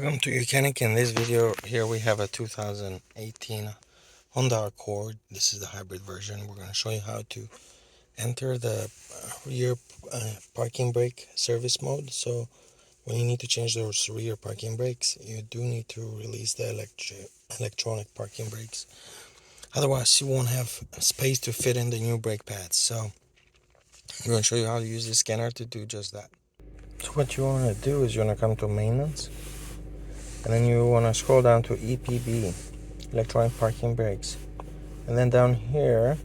Welcome to Mechanic. In this video here we have a 2018 Honda Accord. This is the hybrid version. We're going to show you how to enter the rear parking brake service mode. So when you need to change those rear parking brakes, you do need to release the electronic parking brakes. Otherwise you won't have space to fit in the new brake pads. So we're going to show you how to use the scanner to do just that. So what you want to do is you want to come to maintenance. And then you want to scroll down to EPB, electronic parking brakes. And then down here,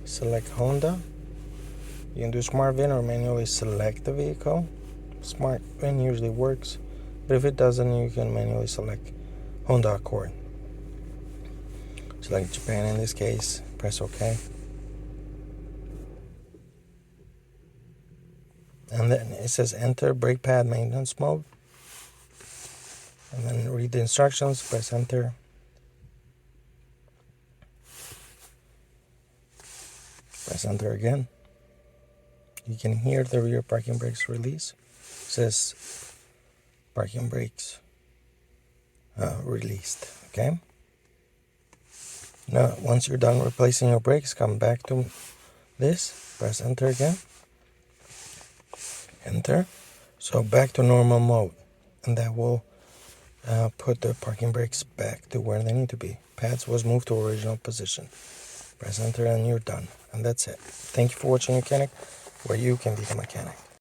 select Honda. You can do Smart VIN or manually select the vehicle. Smart VIN usually works, but if it doesn't, you can manually select Honda Accord. Select Japan in this case, press OK. And then it says enter brake pad maintenance mode. And then read the instructions, press enter. Press enter again. You can hear the rear parking brakes release. It says parking brakes released. Okay. Now, once you're done replacing your brakes, come back to this. Press enter again. Enter. So back to normal mode, and that will put the parking brakes back to where they need to be. Pads was moved to original position. Press enter and you're done. And that's it. Thank you for watching Mechanic, where you can be the mechanic.